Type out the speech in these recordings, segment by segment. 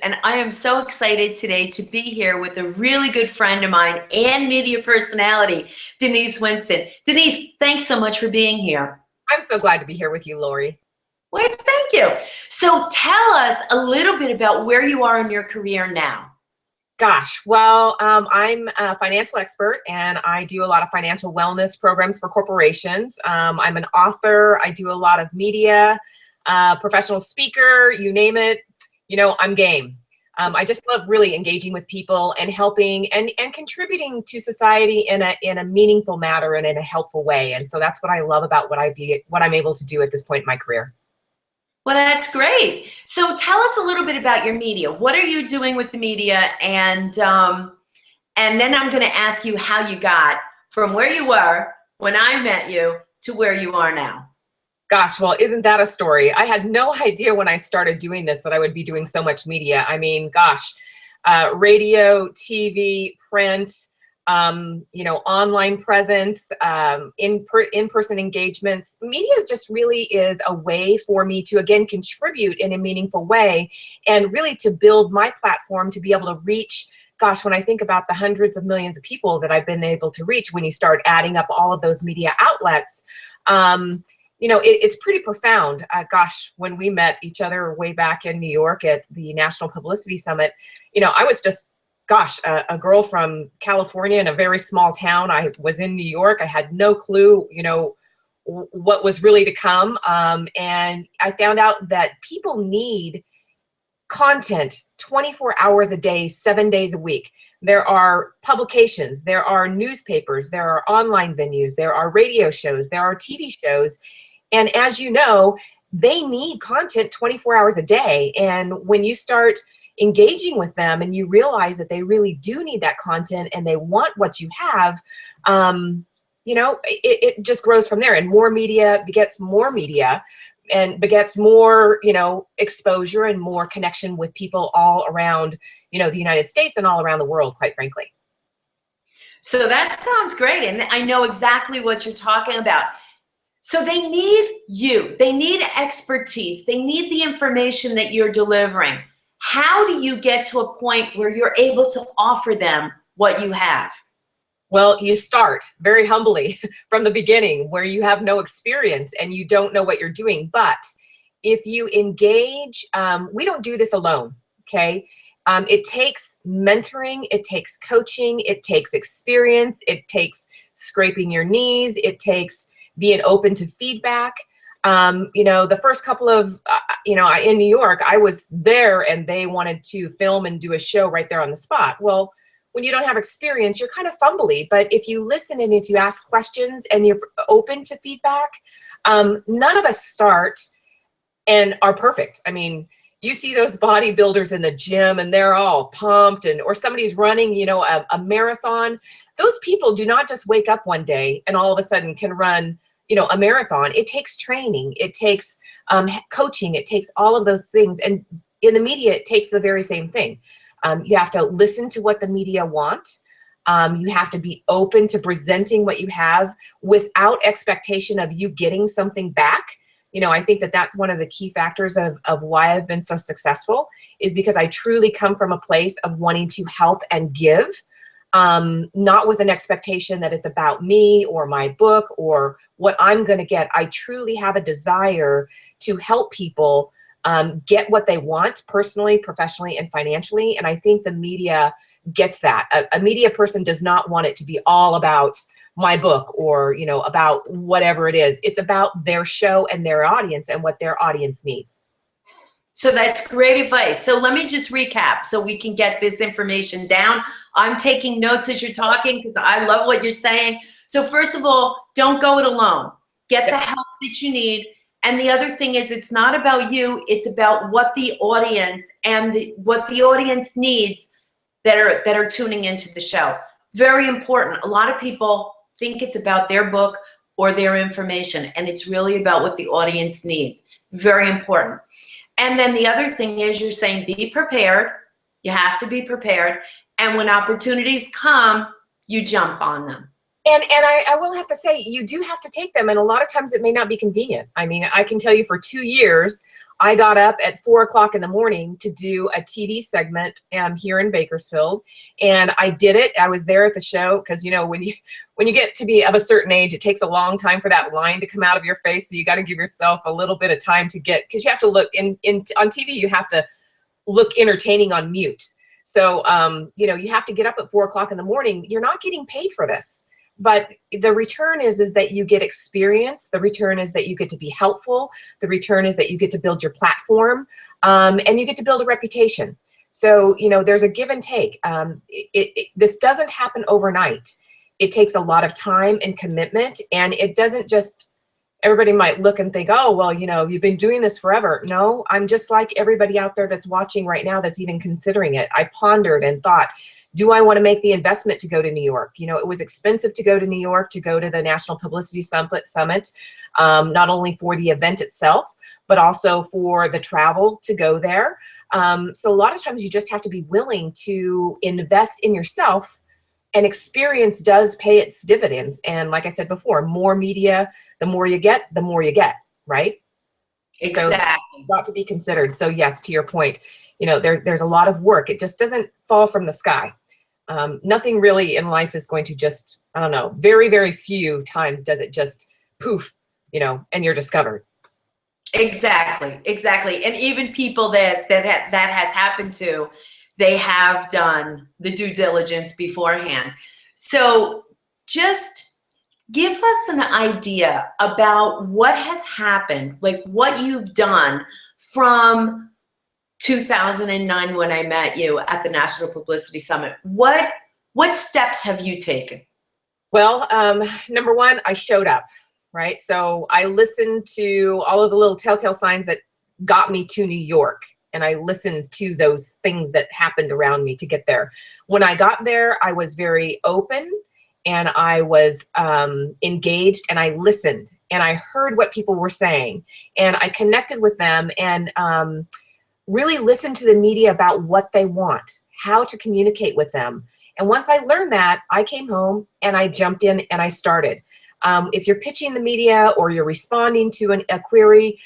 and I am so excited today to be here with a really good friend of mine and media personality, Denise Winston. Denise, thanks so much for being here. I'm so glad to be here with you, Lori. Well, thank you. So tell us a little bit about where you are in your career now. Gosh, well, I'm a financial expert and I do a lot of financial wellness programs for corporations. I'm an author. I do a lot of media, professional speaker, you name it. You know, I'm game. I just love really engaging with people and helping and contributing to society in a meaningful manner and in a helpful way. And so that's what I love about what I'm able to do at this point in my career. Well, that's great. So tell us a little bit about your media. What are you doing with the media? And then I'm going to ask you how you got from where you were when I met you to where you are now. Gosh, well, isn't that a story? I had no idea when I started doing this that I would be doing so much media. I mean, gosh, radio, TV, print, online presence, in-person engagements. Media just really is a way for me to, again, contribute in a meaningful way and really to build my platform to be able to reach, gosh, when I think about the hundreds of millions of people that I've been able to reach, when you start adding up all of those media outlets, it's pretty profound. Gosh, when we met each other way back in New York at the National Publicity Summit, I was just, a girl from California in a very small town. I was in New York. I had no clue, what was really to come. And I found out that people need content 24 hours a day, 7 days a week. There are publications, there are newspapers, there are online venues, there are radio shows, there are TV shows. And as you know, they need content 24 hours a day. And when you start engaging with them and you realize that they really do need that content and they want what you have, it just grows from there. And more media begets more media and begets more, exposure and more connection with people all around, the United States and all around the world, quite frankly. So that sounds great. And I know exactly what you're talking about. So they need you. They need expertise. They need the information that you're delivering. How do you get to a point where you're able to offer them what you have? Well, you start very humbly from the beginning where you have no experience and you don't know what you're doing. But if you engage, we don't do this alone, okay? It takes mentoring, it takes coaching, it takes experience, it takes scraping your knees, it takes being open to feedback. The first couple of, in New York, I was there and they wanted to film and do a show right there on the spot. Well, when you don't have experience, you're kind of fumbly. But if you listen and if you ask questions and you're open to feedback, none of us start and are perfect. I mean, you see those bodybuilders in the gym and they're all pumped, or somebody's running, a marathon. Those people do not just wake up one day and all of a sudden can run, a marathon. It takes training, it takes coaching, it takes all of those things. And in the media, it takes the very same thing. You have to listen to what the media want. You have to be open to presenting what you have without expectation of you getting something back. I think that that's one of the key factors of why I've been so successful, is because I truly come from a place of wanting to help and give, not with an expectation that it's about me or my book or what I'm going to get. I truly have a desire to help people get what they want personally, professionally, and financially. And I think the media gets that. A media person does not want it to be all about my book or, about whatever it is. It's about their show and their audience and what their audience needs. So that's great advice. So let me just recap so we can get this information down. I'm taking notes as you're talking because I love what you're saying. So first of all, don't go it alone. Get the help that you need. And the other thing is, it's not about you, it's about what the audience and what the audience needs that are tuning into the show. Very important. A lot of people think it's about their book or their information, and it's really about what the audience needs. Very important. And then the other thing is, you're saying be prepared. You have to be prepared. And when opportunities come, you jump on them. And I will have to say, you do have to take them, and a lot of times it may not be convenient. I mean, I can tell you for 2 years, I got up at 4 o'clock in the morning to do a TV segment here in Bakersfield, and I did it. I was there at the show because, you know, when you get to be of a certain age, it takes a long time for that line to come out of your face. So you got to give yourself a little bit of time to get, because you have to look on TV. You have to look entertaining on mute. So you know, you have to get up at 4 o'clock in the morning. You're not getting paid for this. But the return is that you get experience. The return is that you get to be helpful. The return is that you get to build your platform, and you get to build a reputation. So, you know, there's a give and take. This doesn't happen overnight. It takes a lot of time and commitment, and it doesn't just, everybody might look and think, oh, well, you know, you've been doing this forever. No, I'm just like everybody out there that's watching right now that's even considering it. I pondered and thought, do I want to make the investment to go to New York? You know, it was expensive to go to New York, to go to the National Publicity Summit, not only for the event itself, but also for the travel to go there. So a lot of times you just have to be willing to invest in yourself, and experience does pay its dividends. And like I said before, more media, the more you get, right? Exactly. So got to be considered. So yes, to your point, you know, there's a lot of work. It just doesn't fall from the sky. Nothing really in life is going to just, I don't know, very, very few times does it just poof, you know, and you're discovered. Exactly, exactly. And even people that has happened to, they have done the due diligence beforehand. So just give us an idea about what has happened, like what you've done from 2009 when I met you at the National Publicity Summit. What steps have you taken? Well, number one, I showed up, right? So I listened to all of the little telltale signs that got me to New York, and I listened to those things that happened around me to get there. When I got there, I was very open, and I was engaged, and I listened, and I heard what people were saying, and I connected with them, and really listened to the media about what they want, how to communicate with them. And once I learned that, I came home and I jumped in and I started. If you're pitching the media or you're responding to a query,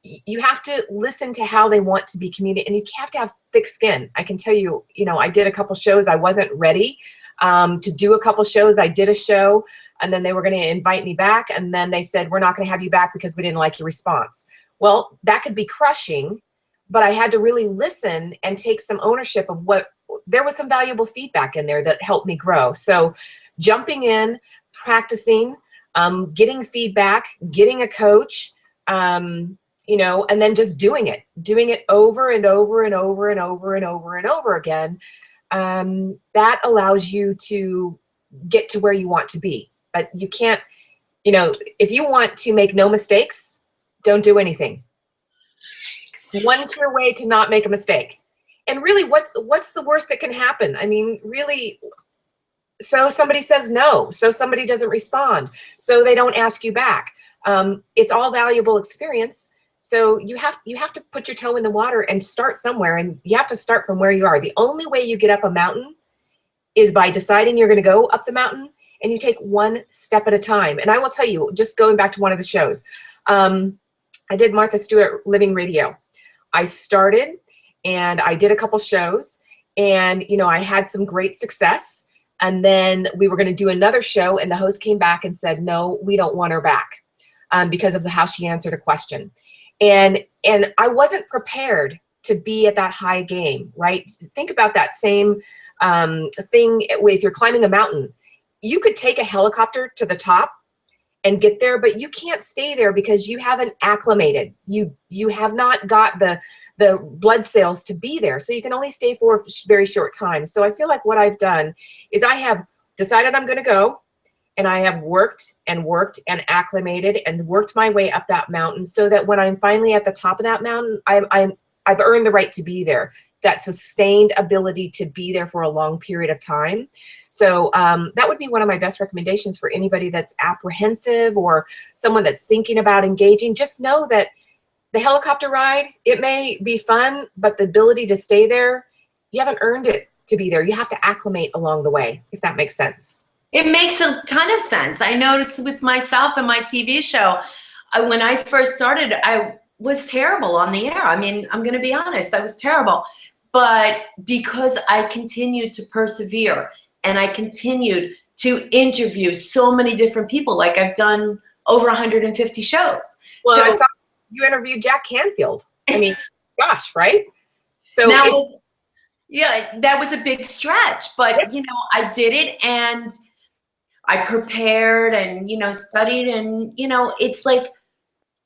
you have to listen to how they want to be communicated, and you have to have thick skin. I can tell you, you know, I did a couple shows. I wasn't ready to do a couple shows. I did a show, and then they were going to invite me back, and then they said, we're not going to have you back because we didn't like your response. Well, that could be crushing, but I had to really listen and take some ownership of what, there was some valuable feedback in there that helped me grow. So jumping in, practicing, getting feedback, getting a coach, you know, and then just doing it over and over and over and over and over and over again. That allows you to get to where you want to be. But you can't, you know, if you want to make no mistakes, don't do anything. It's one sure way to not make a mistake. And really, what's the worst that can happen? I mean, really, so somebody says no, so somebody doesn't respond, so they don't ask you back. It's all valuable experience. So you have to put your toe in the water and start somewhere, and you have to start from where you are. The only way you get up a mountain is by deciding you're going to go up the mountain, and you take one step at a time. And I will tell you, just going back to one of the shows, I did Martha Stewart Living Radio. I started and I did a couple shows, and, you know, I had some great success. And then we were going to do another show, and the host came back and said, no, we don't want her back because of how she answered a question. And I wasn't prepared to be at that high game, right? Think about that same thing if you're climbing a mountain. You could take a helicopter to the top and get there, but you can't stay there because you haven't acclimated. You have not got the blood cells to be there. So you can only stay for a very short time. So I feel like what I've done is I have decided I'm going to go, and I have worked and acclimated and worked my way up that mountain, so that when I'm finally at the top of that mountain, I've earned the right to be there. That sustained ability to be there for a long period of time. So that would be one of my best recommendations for anybody that's apprehensive or someone that's thinking about engaging. Just know that the helicopter ride, it may be fun, but the ability to stay there, you haven't earned it to be there. You have to acclimate along the way, if that makes sense. It makes a ton of sense. I noticed with myself and my TV show, when I first started, I was terrible on the air. I mean, I'm going to be honest, I was terrible. But because I continued to persevere and I continued to interview so many different people, like I've done over 150 shows. Well, So I saw you interviewed Jack Canfield. I mean, gosh, right? So now, yeah, that was a big stretch, but you know, I did it and I prepared and, you know, studied and, you know, it's like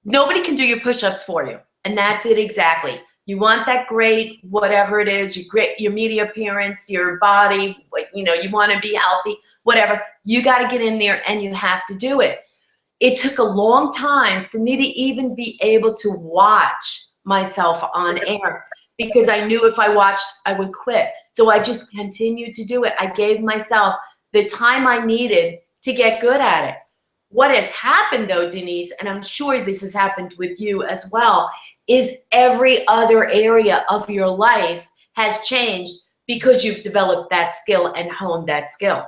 nobody can do your push-ups for you. And that's it exactly. You want that great, whatever it is, your media appearance, your body, you know, you want to be healthy, whatever. You got to get in there and you have to do it. It took a long time for me to even be able to watch myself on air because I knew if I watched, I would quit. So I just continued to do it. I gave myself the time I needed to get good at it. What has happened though, Denise, and I'm sure this has happened with you as well, is every other area of your life has changed because you've developed that skill and honed that skill.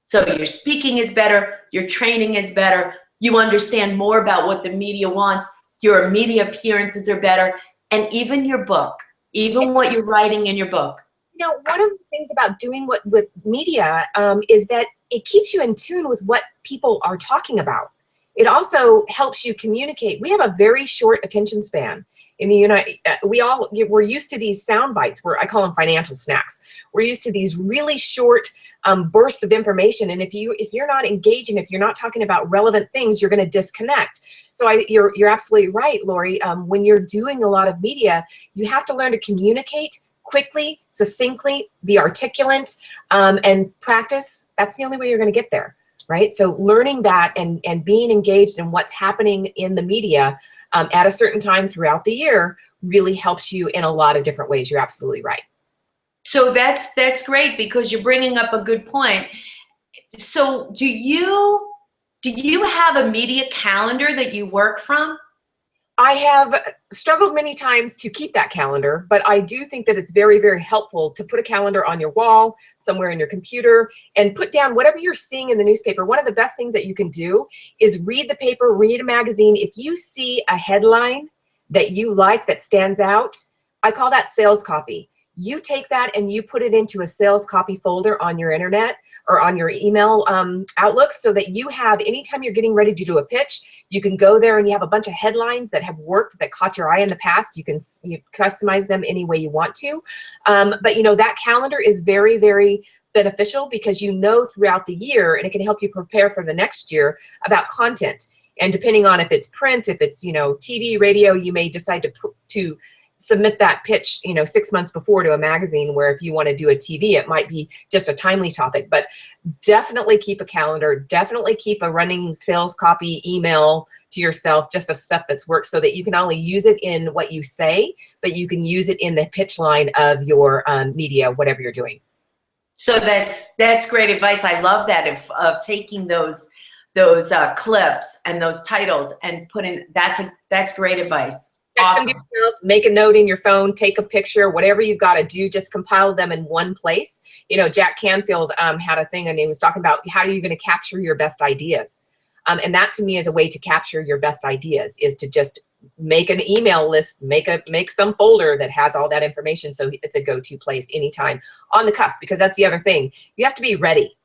So your speaking is better, your training is better, you understand more about what the media wants, your media appearances are better, and even your book, even what you're writing in your book. You know, one of the things about doing what with media is that it keeps you in tune with what people are talking about. It also helps you communicate. We have a very short attention span in the United. We're used to these sound bites. Where I call them financial snacks. We're used to these really short bursts of information, and if you're not engaging, if you're not talking about relevant things, you're going to disconnect. So you're absolutely right, Lori. When you're doing a lot of media, you have to learn to communicate quickly, succinctly, be articulate, and practice. That's the only way you're going to get there, right? So learning that and being engaged in what's happening in the media at a certain time throughout the year really helps you in a lot of different ways. You're absolutely right. So that's great because you're bringing up a good point. So do you have a media calendar that you work from? I have struggled many times to keep that calendar, but I do think that it's very, very helpful to put a calendar on your wall, somewhere in your computer, and put down whatever you're seeing in the newspaper. One of the best things that you can do is read the paper, read a magazine. If you see a headline that you like that stands out, I call that sales copy. You take that and you put it into a sales copy folder on your internet or on your email Outlook, so that you have, anytime you're getting ready to do a pitch, you can go there and you have a bunch of headlines that have worked, that caught your eye in the past. You customize them any way you want to. But you know, that calendar is very, very beneficial because you know throughout the year, and it can help you prepare for the next year about content. And depending on if it's print, if it's, you know, TV, radio, you may decide to submit that pitch, you know, 6 months before to a magazine, where if you want to do a TV, it might be just a timely topic. But definitely keep a calendar, definitely keep a running sales copy email to yourself, just of stuff that's worked, so that you can only use it in what you say, but you can use it in the pitch line of your media, whatever you're doing. So that's great advice. I love that of taking those clips and those titles and putting, that's great advice. Text Awesome. them to yourself, make a note in your phone, take a picture, whatever you've got to do, just compile them in one place. You know, Jack Canfield had a thing, and he was talking about how are you going to capture your best ideas. And that to me is a way to capture your best ideas, is to just make an email list, make some folder that has all that information, so it's a go-to place anytime on the cuff. Because that's the other thing. You have to be ready.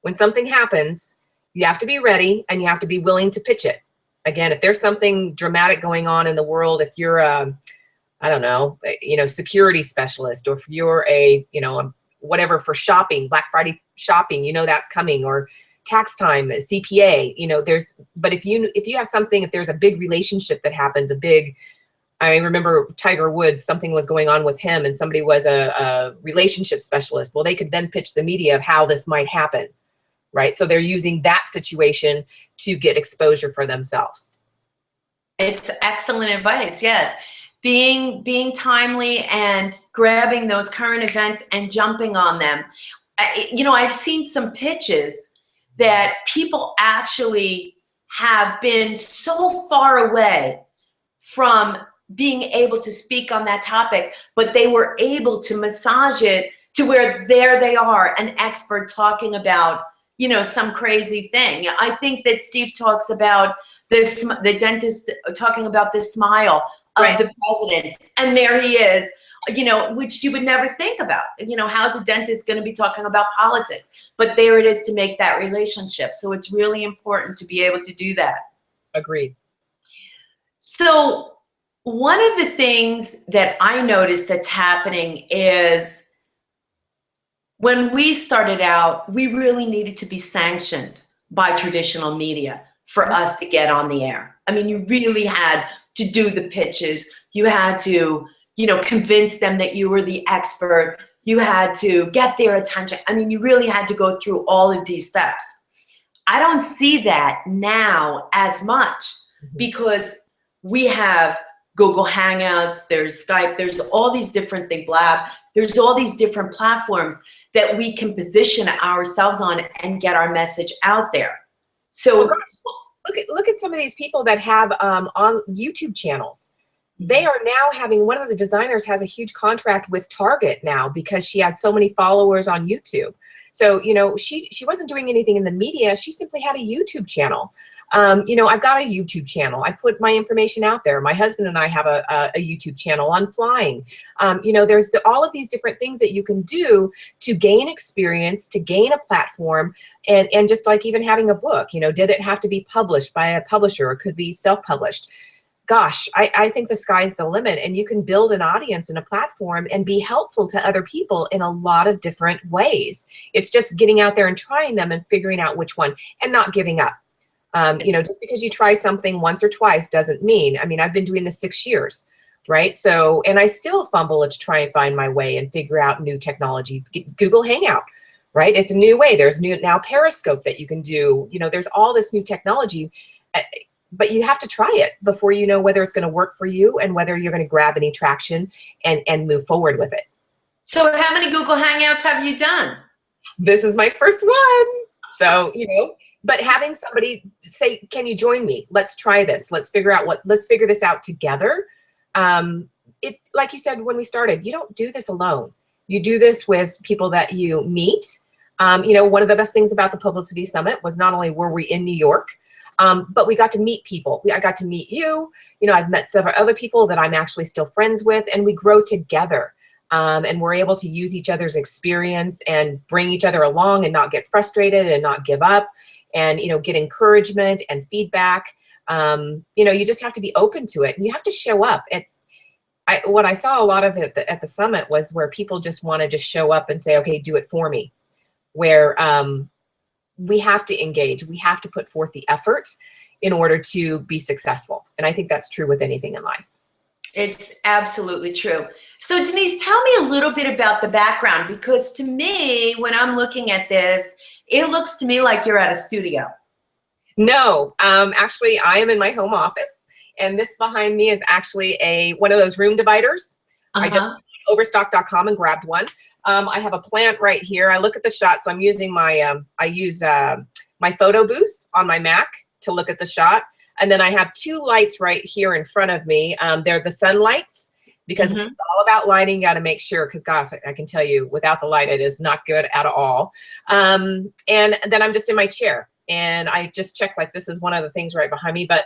When something happens, you have to be ready, and you have to be willing to pitch it. Again, if there's something dramatic going on in the world, if you're a, I don't know, you know, security specialist, or if you're a, you know, whatever for shopping, Black Friday shopping, you know, that's coming, or tax time, CPA, you know, but if you have something, if there's a big relationship that happens, I remember Tiger Woods, something was going on with him, and somebody was a relationship specialist. Well, they could then pitch the media of how this might happen. Right? So they're using that situation to get exposure for themselves. It's excellent advice. Yes. Being timely and grabbing those current events and jumping on them. You know, I've seen some pitches that people actually have been so far away from being able to speak on that topic, but they were able to massage it to where there they are, an expert talking about, you know, some crazy thing. I think that Steve talks about this, the dentist talking about the smile of Right. the president, and there he is, you know, which you would never think about. You know, how's a dentist going to be talking about politics? But there it is to make that relationship. So it's really important to be able to do that. Agreed. So one of the things that I noticed that's happening is when we started out, we really needed to be sanctioned by traditional media for us to get on the air. I mean, you really had to do the pitches. You had to, you know, convince them that you were the expert. You had to get their attention. I mean, you really had to go through all of these steps. I don't see that now as much because we have Google Hangouts, there's Skype, there's all these different things, Blab, there's all these different platforms that we can ourselves on and get our message out there. So look at some of these people that have on YouTube channels. They are now having, one of the designers has a huge contract with Target now because she has so many followers on YouTube. So, you know, she wasn't doing anything in the media. She simply had a YouTube channel. You know, I've got a YouTube channel. I put my information out there. My husband and I have a YouTube channel on flying. You know, there's all of these different things that you can do to gain experience, to gain a platform, and just like even having a book, you know, did it have to be published by a publisher? It could be self-published. Gosh, I think the sky's the limit, and you can build an audience and a platform and be helpful to other people in a lot of different ways. It's just getting out there and trying them and figuring out which one and not giving up. You know, just because you try something once or twice doesn't mean, I mean, I've been doing this 6 years, right? So, and I still fumble to try and find my way and figure out new technology. Google Hangout, right? It's a new way. There's now Periscope that you can do. You know, there's all this new technology. But you have to try it before you know whether it's going to work for you and whether you're going to grab any traction and move forward with it. So how many Google Hangouts have you done? This is my first one. So, you know, but having somebody say, can you join me? Let's try this. Let's figure this out together. Like you said, when we started, you don't do this alone. You do this with people that you meet. You know, one of the best things about the Publicity Summit was not only were we in New York, but we got to meet people. I got to meet you. You know, I've met several other people that I'm actually still friends with, and we grow together. And we're able to use each other's experience and bring each other along and not get frustrated and not give up and, you know, get encouragement and feedback. You know, you just have to be open to it and you have to show up. What I saw a lot of it at the summit was where people just want to just show up and say, okay, do it for me. Where we have to engage. We have to put forth the effort in order to be successful. And I think that's true with anything in life. It's absolutely true. So Denise, tell me a little bit about the background, because to me, when I'm looking at this, it looks to me like you're at a studio. No, actually I am in my home office, and this behind me is actually one of those room dividers. I just went to overstock.com and grabbed one. I have a plant right here. I look at the shot, so I'm using my, my photo booth on my Mac to look at the shot. And then I have two lights right here in front of me. They're the sun lights, because it's all about lighting. You got to make sure, because gosh, I can tell you, without the light, it is not good at all. And then I'm just in my chair, and I just check, like, this is one of the things right behind me. But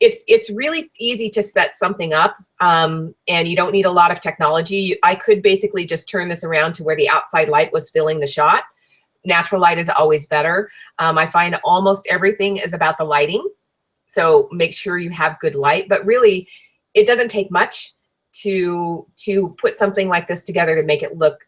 it's really easy to set something up, and you don't need a lot of technology. I could basically just turn this around to where the outside light was filling the shot. Natural light is always better. I find almost everything is about the lighting. So make sure you have good light, but really it doesn't take much to put something like this together to make it look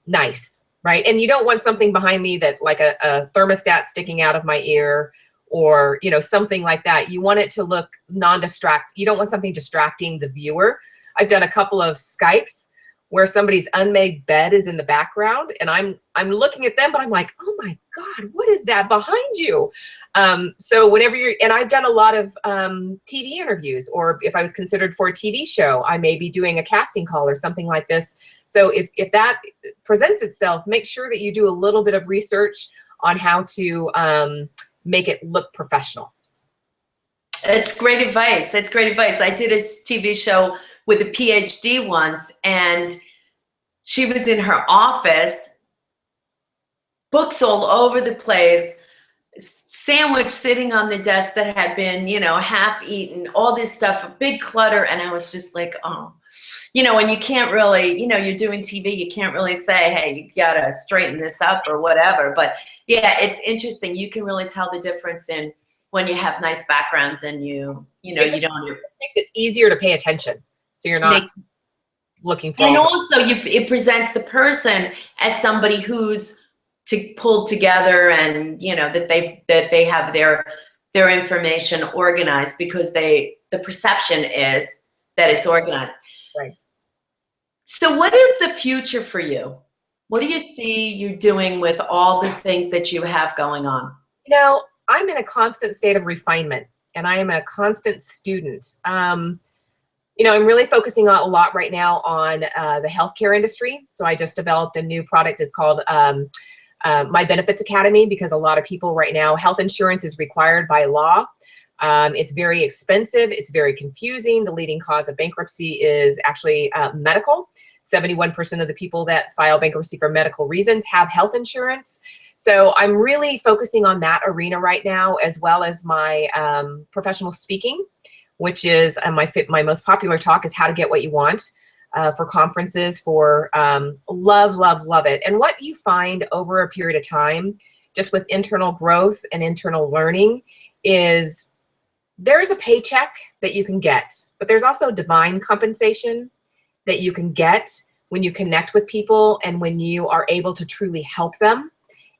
nice, right? And you don't want something behind me that, like a thermostat sticking out of my ear, or, you know, something like that. You want it to look non-distract. You don't want something distracting the viewer. I've done a couple of Skypes where somebody's unmade bed is in the background, and I'm looking at them, but I'm like, oh my God, what is that behind you? So whenever and I've done a lot of TV interviews, or if I was considered for a TV show, I may be doing a casting call or something like this. So if that presents itself, make sure that you do a little bit of research on how to make it look professional. That's great advice. That's great advice. I did a TV show with a PhD once, and she was in her office, books all over the place, sandwich sitting on the desk that had been, you know, half eaten, all this stuff, a big clutter. And I was just like, oh, you know, and you can't really, you know, you're doing TV, you can't really say, hey, you gotta straighten this up or whatever. But yeah, it's interesting. You can really tell the difference in when you have nice backgrounds and you know, It you just don't. makes it easier to pay attention. So you're not looking for. And also it presents the person as somebody who's pulled together, and you know that they have their information organized, because the perception is that it's organized. Right. So what is the future for you? What do you see you doing with all the things that you have going on? You know, I'm in a constant state of refinement, and I am a constant student. You know, I'm really focusing a lot right now on the healthcare industry. So I just developed a new product. It's called My Benefits Academy, because a lot of people right now, health insurance is required by law. It's very expensive. It's very confusing. The leading cause of bankruptcy is actually medical. 71% of the people that file bankruptcy for medical reasons have health insurance. So I'm really focusing on that arena right now, as well as my professional speaking, which is my most popular talk is How to Get What You Want. For conferences, for love it. And what you find over a period of time, just with internal growth and internal learning, is there's a paycheck that you can get, but there's also divine compensation that you can get when you connect with people and when you are able to truly help them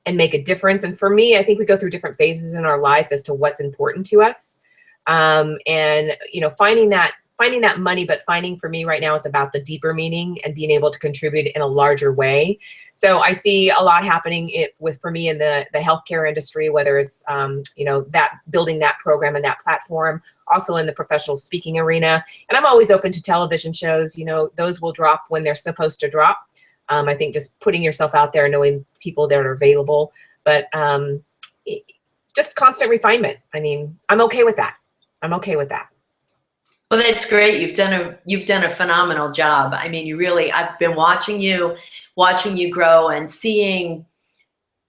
and make a difference. And for me, I think we go through different phases in our life as to what's important to us. And, you know, finding that money, but finding, for me right now, it's about the deeper meaning and being able to contribute in a larger way. So I see a lot happening for me in the healthcare industry, whether it's, you know, that building that program and that platform, also in the professional speaking arena. And I'm always open to television shows. You know, those will drop when they're supposed to drop. I think just putting yourself out there, knowing people that are available, but just constant refinement. I mean, I'm okay with that. I'm okay with that. Well, that's great. You've done a phenomenal job. I mean, I've been watching you grow and seeing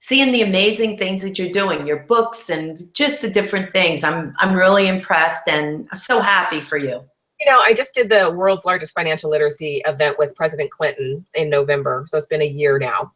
the amazing things that you're doing, your books and just the different things. I'm really impressed, and I'm so happy for you. You know, I just did the world's largest financial literacy event with President Clinton in November. So it's been a year now.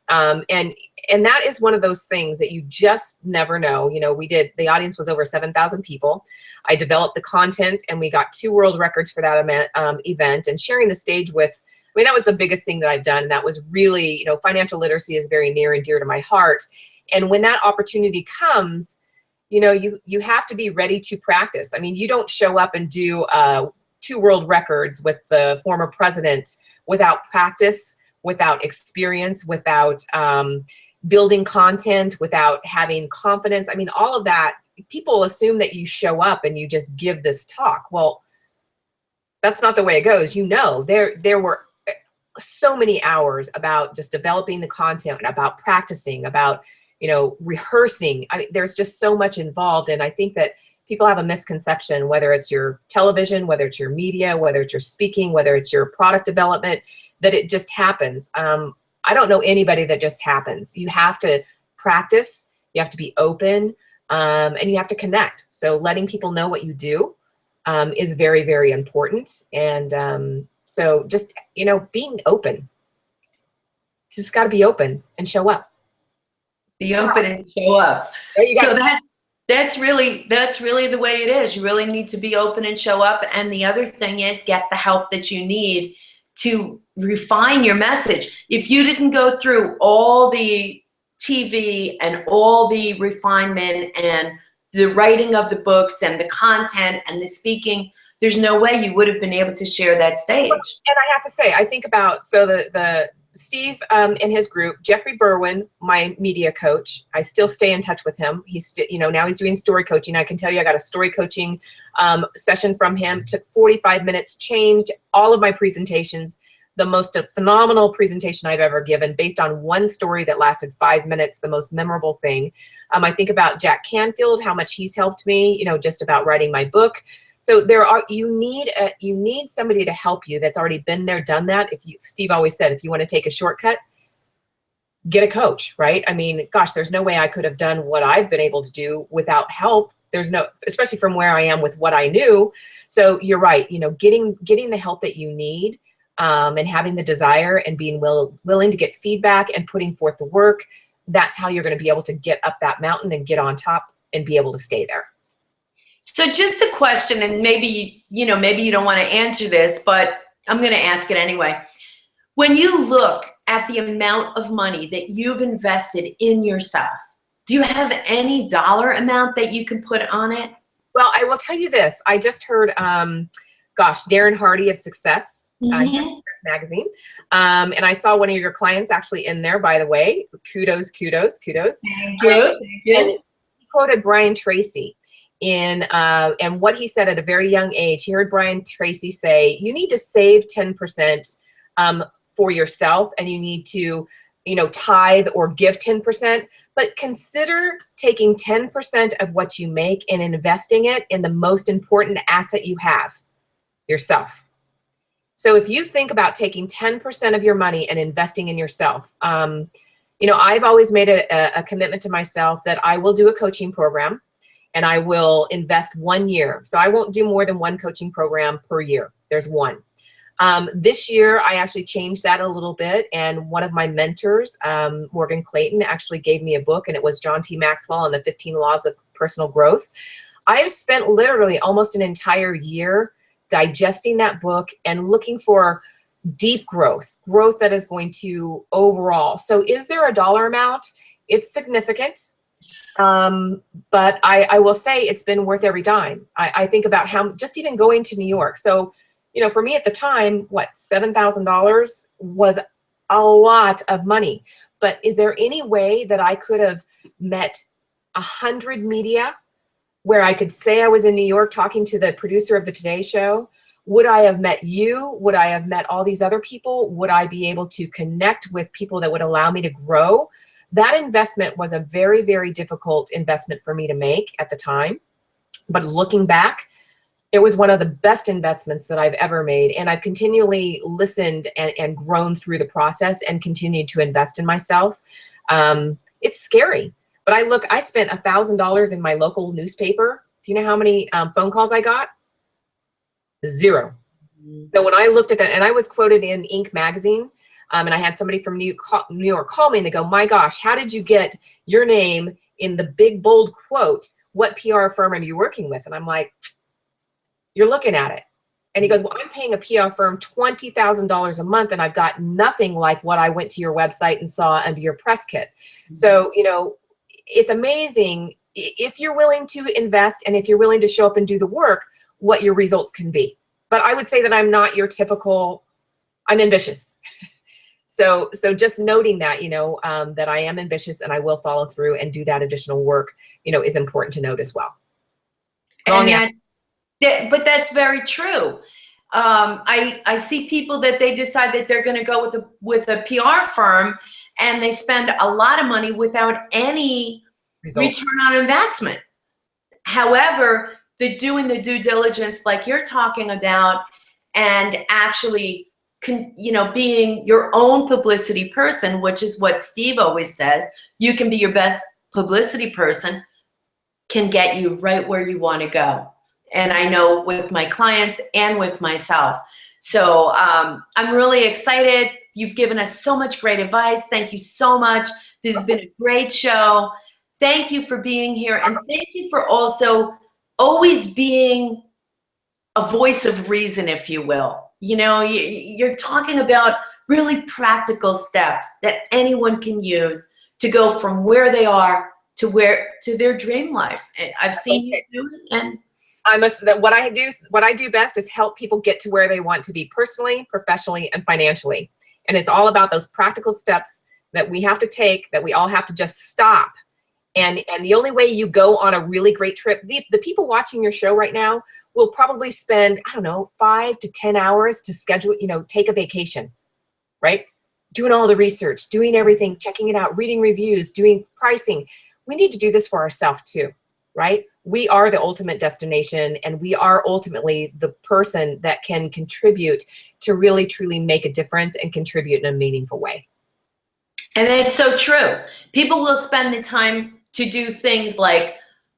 And that is one of those things that you just never know. You know, the audience was over 7,000 people. I developed the content, and we got 2 world records for that event, and sharing the stage with, I mean, that was the biggest thing that I've done. And that was really, you know, financial literacy is very near and dear to my heart. And when that opportunity comes, you know, you have to be ready to practice. I mean, you don't show up and do 2 world records with the former president without practice, without experience, without building content, without having confidence. I mean, all of that, people assume that you show up and you just give this talk. Well, that's not the way it goes. You know, there were so many hours about just developing the content, about practicing, about, you know, rehearsing. I mean, there's just so much involved. And I think that people have a misconception, whether it's your television, whether it's your media, whether it's your speaking, whether it's your product development, that it just happens. I don't know anybody that just happens. You have to practice, you have to be open, and you have to connect. So letting people know what you do is very, very important. And so just, you know, being open. Just got to be open and show up. Be open and show up. So that's really the way it is. You really need to be open and show up. And the other thing is, get the help that you need to refine your message. If you didn't go through all the TV and all the refinement and the writing of the books and the content and the speaking, there's no way you would have been able to share that stage. And I have to say, I think about, so the Steve and his group, Jeffrey Berwin, my media coach, I still stay in touch with him. He's, you know, now he's doing story coaching. I can tell you, I got a story coaching session from him. Took 45 minutes, changed all of my presentations. The most phenomenal presentation I've ever given, based on one story that lasted 5 minutes, the most memorable thing. I think about Jack Canfield, how much he's helped me, you know, just about writing my book. So you need somebody to help you that's already been there, done that. Steve always said, if you want to take a shortcut, get a coach, right? I mean, gosh, there's no way I could have done what I've been able to do without help. There's no, especially from where I am with what I knew. So you're right, you know, getting the help that you need, and having the desire and being willing to get feedback and putting forth the work. That's how you're going to be able to get up that mountain and get on top and be able to stay there. So just a question, and maybe, you know, maybe you don't want to answer this, but I'm going to ask it anyway. When you look at the amount of money that you've invested in yourself, do you have any dollar amount that you can put on it? Well, I will tell you this. I just heard, gosh, Darren Hardy of Success, Success Magazine. And I saw one of your clients actually in there, by the way. Kudos, kudos, kudos. Thank you. Thank you. And he quoted Brian Tracy in, and what he said at a very young age. He heard Brian Tracy say, you need to save 10% for yourself, and you need to, you know, tithe or give 10%, but consider taking 10% of what you make and investing it in the most important asset you have, yourself. So if you think about taking 10% of your money and investing in yourself, you know, I've always made a commitment to myself that I will do a coaching program and I will invest 1 year. So I won't do more than one coaching program per year. There's one. This year, I actually changed that a little bit, and one of my mentors, Morgan Clayton, actually gave me a book, and it was John T. Maxwell and the 15 Laws of Personal Growth. I have spent literally almost an entire year digesting that book and looking for deep growth that is going to overall. So is there a dollar amount? It's significant. But I will say it's been worth every dime. I think about how, just even going to New York. So, you know, for me at the time, what, $7,000 was a lot of money. But is there any way that I could have met 100 media where I could say I was in New York talking to the producer of the Today Show? Would I have met you? Would I have met all these other people? Would I be able to connect with people that would allow me to grow? That investment was a very, very difficult investment for me to make at the time. But looking back, it was one of the best investments that I've ever made. And I've continually listened and grown through the process and continued to invest in myself. It's scary. But I spent $1,000 in my local newspaper. Do you know how many phone calls I got? 0. So when I looked at that, and I was quoted in Inc. magazine, and I had somebody from New York call me and they go, my gosh, how did you get your name in the big, bold quotes? What PR firm are you working with? And I'm like, you're looking at it. And he goes, well, I'm paying a PR firm $20,000 a month, and I've got nothing like what I went to your website and saw under your press kit. So, you know, it's amazing if you're willing to invest and if you're willing to show up and do the work, what your results can be. But I would say that I'm not your typical, I'm ambitious. So just noting that, you know, that I am ambitious and I will follow through and do that additional work, you know, is important to note as well. But that's very true. I see people that they decide that they're going to go with a PR firm, and they spend a lot of money without any return on investment. However, doing the due diligence like you're talking about, and actually, you know, being your own publicity person, which is what Steve always says, you can be your best publicity person, can get you right where you want to go. And I know with my clients and with myself. So I'm really excited. You've given us so much great advice. Thank you so much. This has been a great show. Thank you for being here. And thank you for also always being a voice of reason, if you will. You know, you're talking about really practical steps that anyone can use to go from where they are to their dream life. I've seen you do it, and what I do best is help people get to where they want to be personally, professionally, and financially. And it's all about those practical steps that we have to take, that we all have to just stop. And the only way you go on a really great trip, the people watching your show right now will probably spend, I don't know, 5 to 10 hours to schedule, you know, take a vacation, right? Doing all the research, doing everything, checking it out, reading reviews, doing pricing. We need to do this for ourselves too, right? We are the ultimate destination, and we are ultimately the person that can contribute to really, truly make a difference and contribute in a meaningful way. And it's so true. People will spend the time to do things like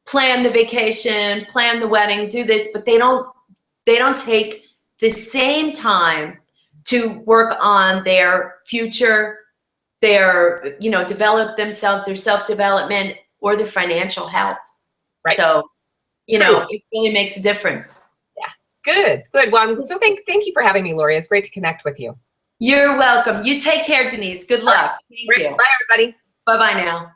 plan the vacation, plan the wedding, do this, but they don't take the same time to work on their future, their, develop themselves, their self-development, or their financial health. Right. So, it really makes a difference. Good. Well, so thank you for having me, Lori. It's great to connect with you. You're welcome. You take care, Denise. Good luck. Thank you. Bye, everybody. Bye-bye now.